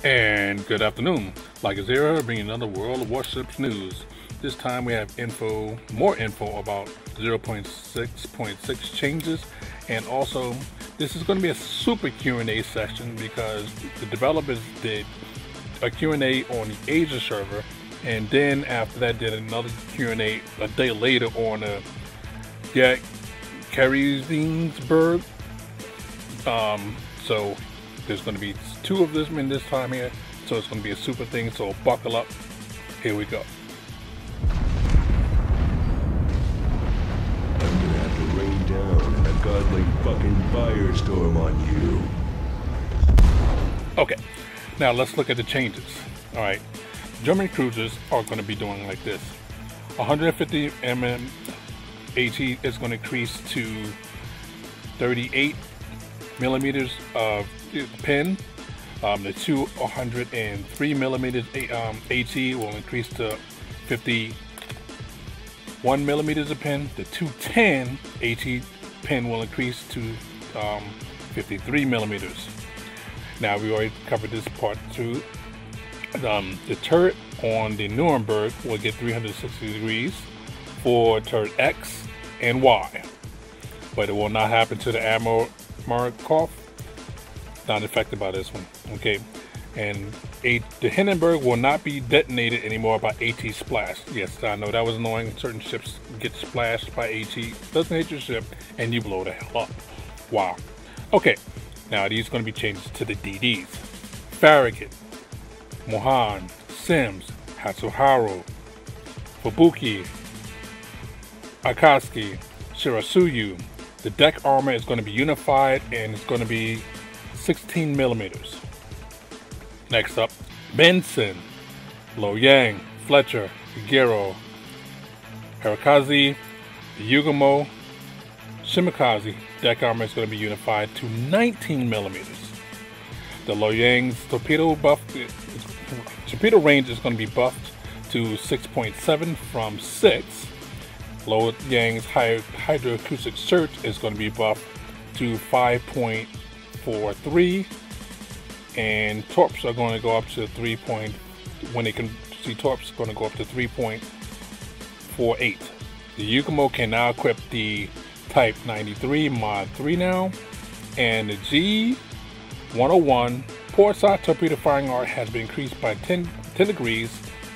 And good afternoon. Like is here, bringing another World of Warships news. This time we have more info about 0.6.6 changes, and also this is going to be a super Q&A session because the developers did a Q&A on the Asia server, and then after that did another Q&A a day later on Karizinsburg. So there's going to be two of them in this time here, so it's going to be a super thing, so buckle up. Here we go. I'm gonna have to rain down a godly fucking firestorm on you. Okay, now let's look at the changes. Alright, German cruisers are going to be doing like this. 150 mm HE is going to increase to 38 millimeters of pin. The 203 millimeters HE will increase to 51 millimeters of pin. The 210 HE pin will increase to 53 millimeters. Now we already covered this part too. The turret on the Nuremberg will get 360 degrees for turret X and Y, but it will not happen to the Admiral Markov. Not affected by this one. Okay, and the Hindenburg will not be detonated anymore by AT splash. Yes, I know that was annoying. Certain ships get splashed by AT. Doesn't hit your ship and you blow the hell up. Wow. Okay, now these are going to be changes to the DDs. Farragut, Mohan, Sims, Hatsuharu, Fubuki, Akatsuki, Shirasuyu. The deck armor is going to be unified and it's going to be 16 millimeters. Next up, Benson, Loyang, Fletcher, Higuero, Hirakazi, Yugamo, Shimakaze. Deck armor is going to be unified to 19 millimeters. The Loyang's torpedo range is going to be buffed to 6.7 from 6. Loyang's hydroacoustic search is going to be buffed to 5.43, and torps are going to go up to 3. When they can see torps, going to go up to 3.48. The Yugamo can now equip the Type 93 Mod 3 now, and the G101 portside torpedo firing arc has been increased by 10 degrees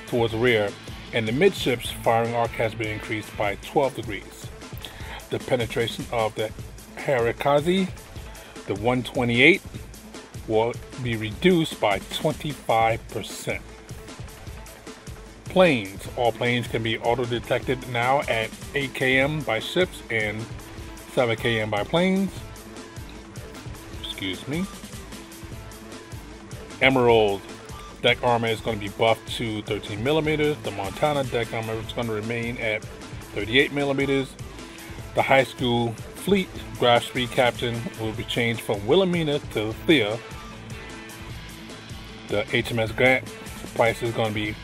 towards the rear, and the midships firing arc has been increased by 12 degrees. The penetration of the Hirakazi, the 128, will be reduced by 25%. Planes. All planes can be auto-detected now at 8 km by ships and 7 km by planes. Excuse me. Emerald. Deck armor is going to be buffed to 13 millimeters. The Montana deck armor is going to remain at 38 millimeters. The high school fleet graph speed captain will be changed from Wilhelmina to Thea. The HMS Grant price is going to be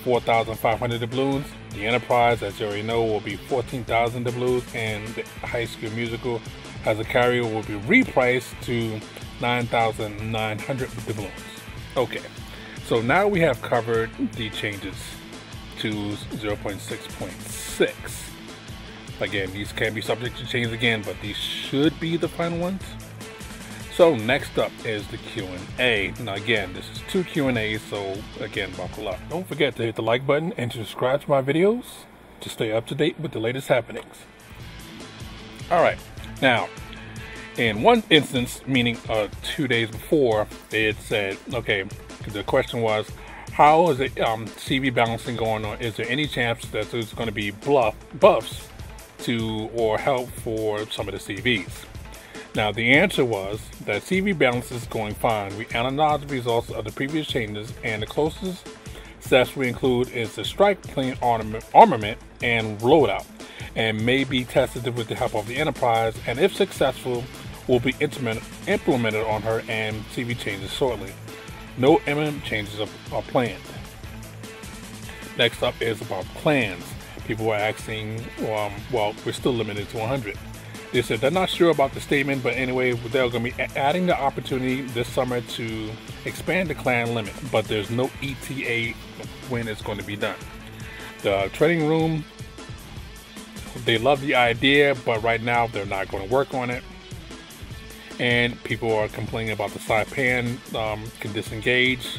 4,500 doubloons. The Enterprise, as you already know, will be 14,000 doubloons, and the High School Musical as a carrier will be repriced to 9,900 doubloons. Okay, so now we have covered the changes to 0.6.6. Again, these can be subject to change again, but these should be the final ones. So next up is the Q&A. Now again, this is 2 Q&As, so again, buckle up. Don't forget to hit the like button and to subscribe to my videos to stay up to date with the latest happenings. Alright, now, in one instance, meaning 2 days before, it said, okay, the question was, how is it CV balancing going on? Is there any chance that there's going to be buffs to or help for some of the CVs? Now the answer was that CV balance is going fine. We analyzed the results of the previous changes, and the closest steps we include is the strike plane armament and loadout, and may be tested with the help of the Enterprise, and if successful will be implemented on her, and CV changes shortly. No imminent changes are planned. Next up is about plans. People were asking, well, we're still limited to 100. They said they're not sure about the statement, but anyway, they're going to be adding the opportunity this summer to expand the clan limit, but there's no ETA when it's going to be done. The training room, they love the idea, but right now they're not going to work on it. And people are complaining about the Saipan can disengage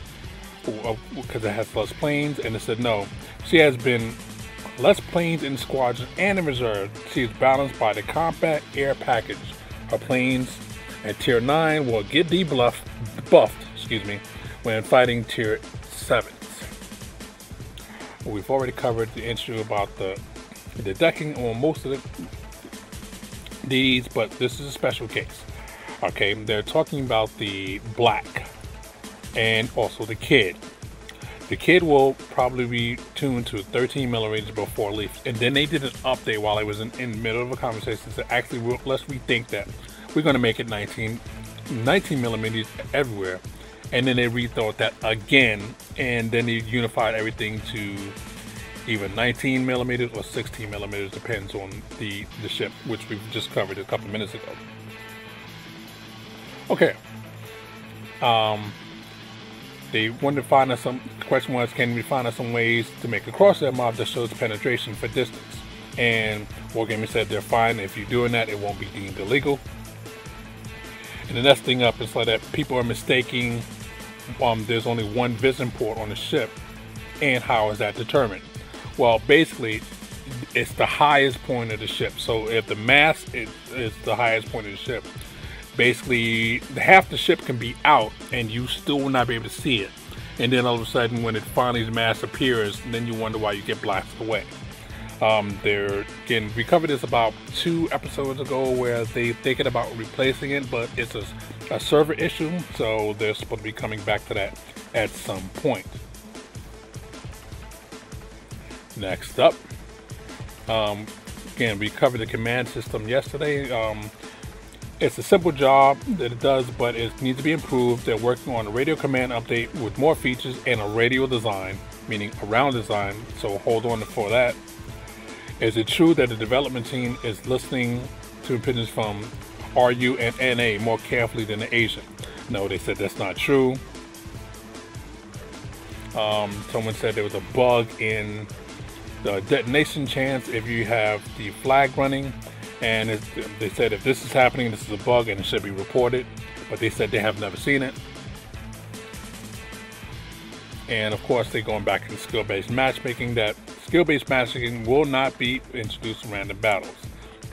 because it has less planes, and they said no. She has been less planes in the squadron and in reserve. She is balanced by the combat air package. Her planes at tier 9 will get buffed, when fighting tier 7s. We've already covered the issue about the decking on most of these, but this is a special case. Okay, they're talking about the black and also the kid. The kid will probably be tuned to 13 millimeters before leaf, and then they did an update while I was in the middle of a conversation. So actually, let's rethink that. We're going to make it 19 millimeters everywhere, and then they rethought that again, and then they unified everything to either 19 millimeters or 16 millimeters, depends on the ship, which we've just covered a couple of minutes ago. Okay. They wanted to find us some. The question was, can we find us some ways to make a crosshair mob that shows penetration for distance? And Wargaming said they're fine. If you're doing that, it won't be deemed illegal. And the next thing up is like that people are mistaking. There's only one vision port on the ship, and how is that determined? Well, basically, it's the highest point of the ship. So if the mast is the highest point of the ship, basically half the ship can be out and you still will not be able to see it, and then all of a sudden when it finally the mass appears, then you wonder why you get blasted away. We covered this about 2 episodes ago where they're thinking about replacing it, but it's a server issue, so they're supposed to be coming back to that at some point. Next up, again, we covered the command system yesterday. It's a simple job that it does, but it needs to be improved. They're working on a radio command update with more features and a radio design, meaning a round design, so hold on for that. Is it true that the development team is listening to opinions from RU and NA more carefully than the Asian? No, they said that's not true. Someone said there was a bug in the detonation chance if you have the flag running. And they said if this is happening, this is a bug and it should be reported. But they said they have never seen it. And of course, they're going back to skill-based matchmaking. That skill-based matchmaking will not be introduced in random battles.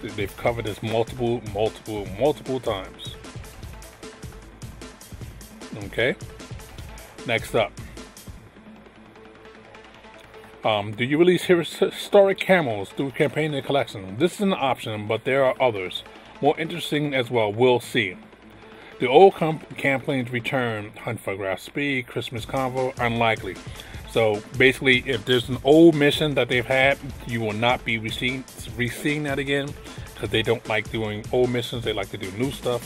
They've covered this multiple times. Okay. Next up. Do you release historic camos through campaign and collection? This is an option, but there are others more interesting as well. We'll see. The old campaigns return. Hunt for Graph Speed, Christmas Convo, unlikely. So basically, if there's an old mission that they've had, you will not be re-seeing that again, because they don't like doing old missions. They like to do new stuff.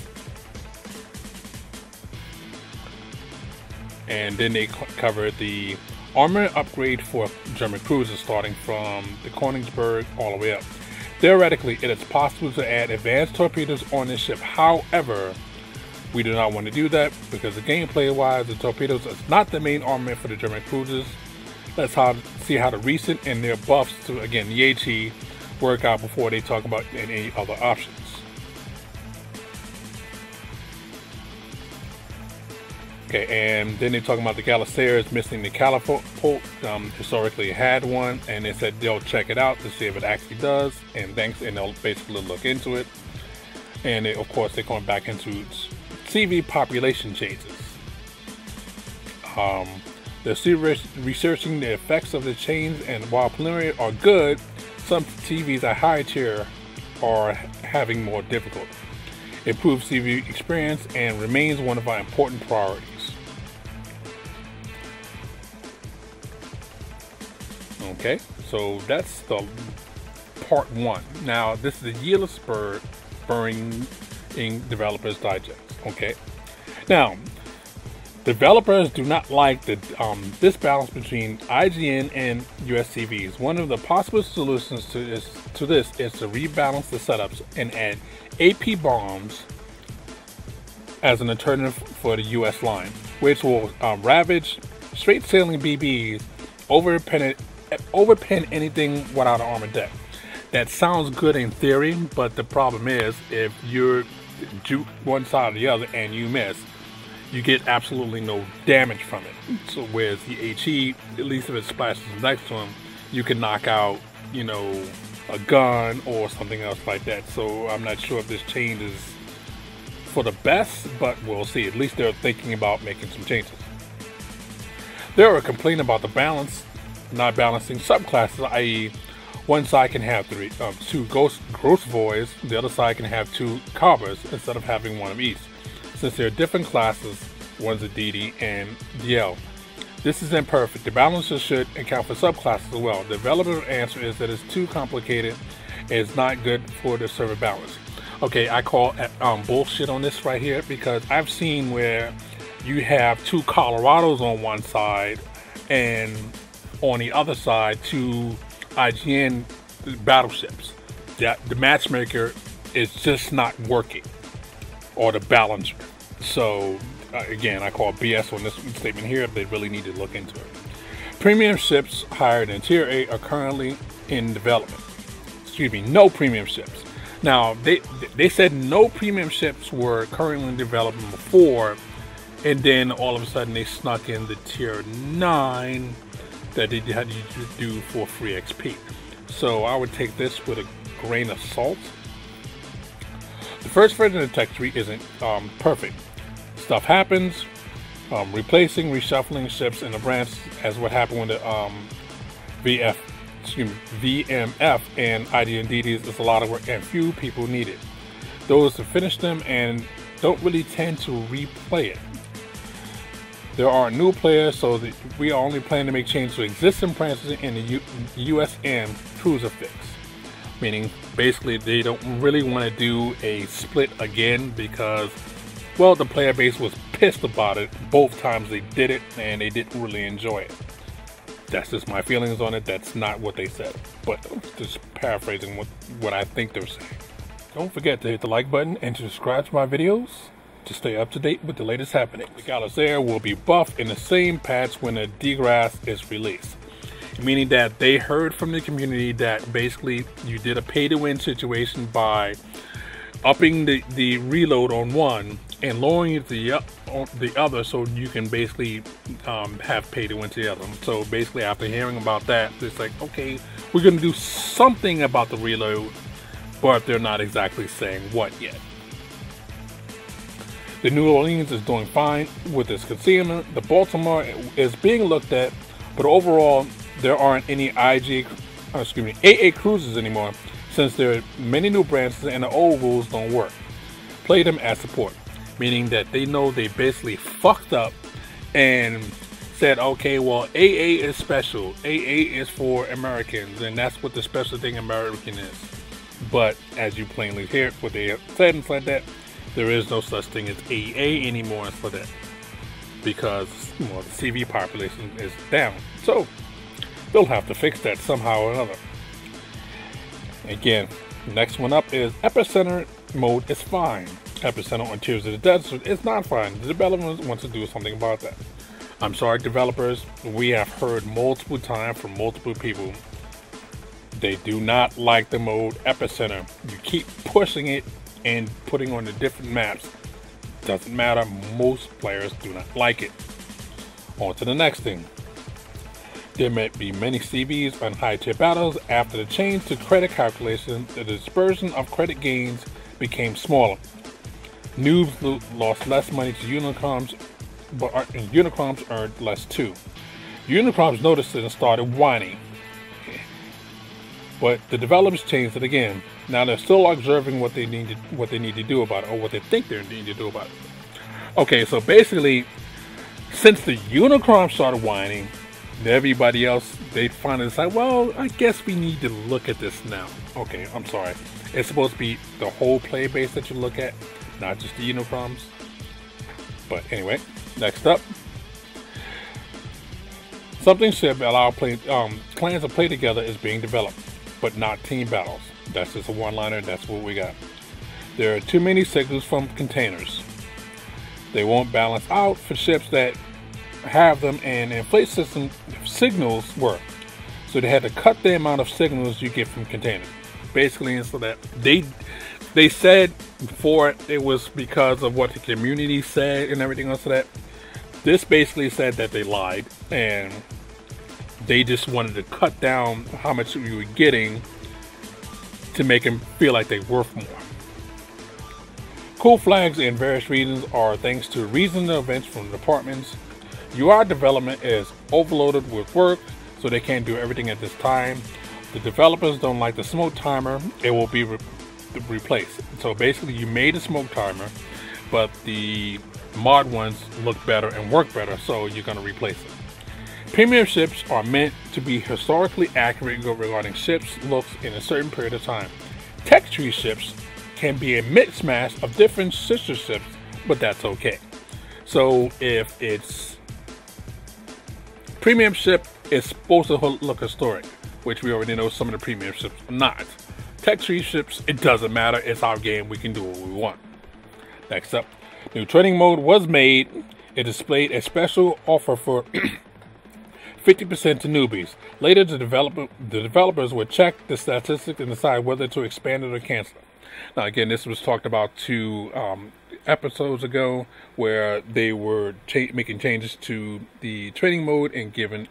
And then they cover the armor upgrade for German cruisers, starting from the Königsberg all the way up. Theoretically, it is possible to add advanced torpedoes on this ship. However, we do not want to do that because the gameplay wise, the torpedoes is not the main armament for the German cruisers. Let's see how the recent and their buffs to, again, the AT work out before they talk about any other options. Okay, and then they're talking about the Galaceres missing the catapult. Historically had one, and they said they'll check it out to see if it actually does, and they'll basically look into it. And of course, they're going back into CV population changes. They're still researching the effects of the change, and while preliminary are good, some TVs at higher tier are having more difficulty. Improved CV experience and remains one of our important priorities. Okay, so that's the part 1. Now, this is the Yearless Spurring Developers Digest. Okay, now Developers do not like the disbalance between IGN and USCVs. One of the possible solutions to this is to rebalance the setups and add AP bombs as an alternative for the US line, which will ravage straight sailing BBs, overpin anything without an armored deck. That sounds good in theory, but the problem is if you're juke one side or the other and you miss, you get absolutely no damage from it. So whereas the HE, at least if it splashes next to him, you can knock out, you know, a gun or something else like that. So I'm not sure if this change is for the best, but we'll see. At least they're thinking about making some changes. There are complaining about the balance, not balancing subclasses, i.e. one side can have two gross voids, the other side can have two carbers instead of having one of each. Since they're different classes, one's a DD and DL. This is imperfect. The balancer should account for subclasses as well. The developer's answer is that it's too complicated and it's not good for the server balance. Okay, I call bullshit on this right here, because I've seen where you have two Colorados on one side and on the other side two IGN battleships. The matchmaker is just not working, or the balancer. So again, I call BS on this statement here. They really need to look into it. Premium ships higher than Tier 8 are currently in development. Excuse me, no premium ships. Now, they said no premium ships were currently in development before, and then all of a sudden they snuck in the Tier 9 that they had to do for free XP. So I would take this with a grain of salt. The first version of the tech tree isn't perfect. Stuff happens, replacing, reshuffling ships in the branch, as what happened with the VMF and IDs is a lot of work and few people need it. Those who finish them and don't really tend to replay it. There are new players, so that we are only planning to make changes to existing branches in the USM cruiser fix. Meaning, basically, they don't really want to do a split again because, well, the player base was pissed about it both times they did it and they didn't really enjoy it. That's just my feelings on it. That's not what they said, but just paraphrasing what I think they're saying. Don't forget to hit the like button and to subscribe to my videos to stay up to date with the latest happenings. The Galazair will be buffed in the same patch when the Degrass is released. Meaning that they heard from the community that basically you did a pay-to-win situation by upping the reload on one and lowering it to the other, so you can basically have pay-to-win to the other. So basically, after hearing about that, it's like, okay, we're going to do something about the reload, but they're not exactly saying what yet. The New Orleans is doing fine with its concealment. The Baltimore is being looked at, but overall, there aren't any AA cruisers anymore, since there are many new branches and the old rules don't work. Play them as support, meaning that they know they basically fucked up and said, okay, well, AA is special. AA is for Americans, and that's what the special thing American is. But as you plainly hear, what they have said and said that, there is no such thing as AA anymore for that, because, well, the CV population is down. So they'll have to fix that somehow or another. Again, next one up is Epicenter mode is fine. Epicenter on Tears of the Desert is not fine. The developers want to do something about that. I'm sorry, developers, we have heard multiple times from multiple people, they do not like the mode Epicenter. You keep pushing it and putting on the different maps. Doesn't matter, most players do not like it. On to the next thing. There may be many CVs on high tier battles. After the change to credit calculation, the dispersion of credit gains became smaller. Noobs lost less money to Unicrons, but Unicrons earned less too. Unicrons noticed it and started whining. But the developers changed it again. Now they're still observing what they need to do about it, or what they think they need to do about it. Okay, so basically, since the Unicron started whining, everybody else, they finally decide, well, I guess we need to look at this now. Okay, I'm sorry. It's supposed to be the whole player base that you look at, not just the Unicrons. But anyway, Next up, something should allow clans to play together is being developed, but not team battles. That's just a one-liner. That's what we got. There are too many signals from containers. They won't balance out for ships that have them, and inflate system signals work. So they had to cut the amount of signals you get from containers. Basically, and so that they said before it was because of what the community said and everything else of that. This basically said that they lied, and they just wanted to cut down how much you were getting to make them feel like they're worth more. Cool flags in various regions are thanks to regional events from departments. UI development is overloaded with work, so they can't do everything at this time. The developers don't like the smoke timer. It will be replaced. So basically, you made a smoke timer, but the mod ones look better and work better, so you're going to replace it. Premium ships are meant to be historically accurate regarding ships' looks in a certain period of time. Tech tree ships can be a mixed mash of different sister ships, but that's okay. So if it's premium ship, is supposed to look historic, which we already know some of the premium ships are not. Tech tree ships, it doesn't matter. It's our game. We can do what we want. Next up, new training mode was made. It displayed a special offer for 50% to newbies. Later, the developers would check the statistics and decide whether to expand it or cancel it. Now, again, this was talked about 2 episodes ago, where they were making changes to the training mode and giving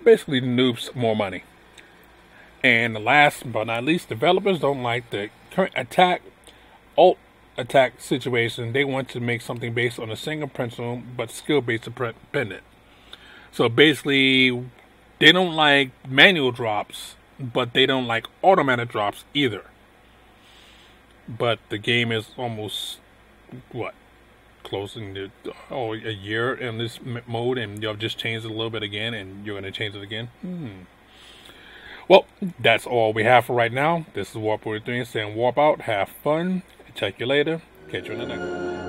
basically the noobs more money. And last but not least, developers don't like the current alt attack situation. They want to make something based on a single principle but skill based dependent. So basically, they don't like manual drops, but they don't like automatic drops either. But the game is almost, what, closing to a year in this mode, and you'll just change it a little bit again, and you're going to change it again. Well, that's all we have for right now. This is Warp 3, saying warp out, have fun, check you later, catch you in the next one.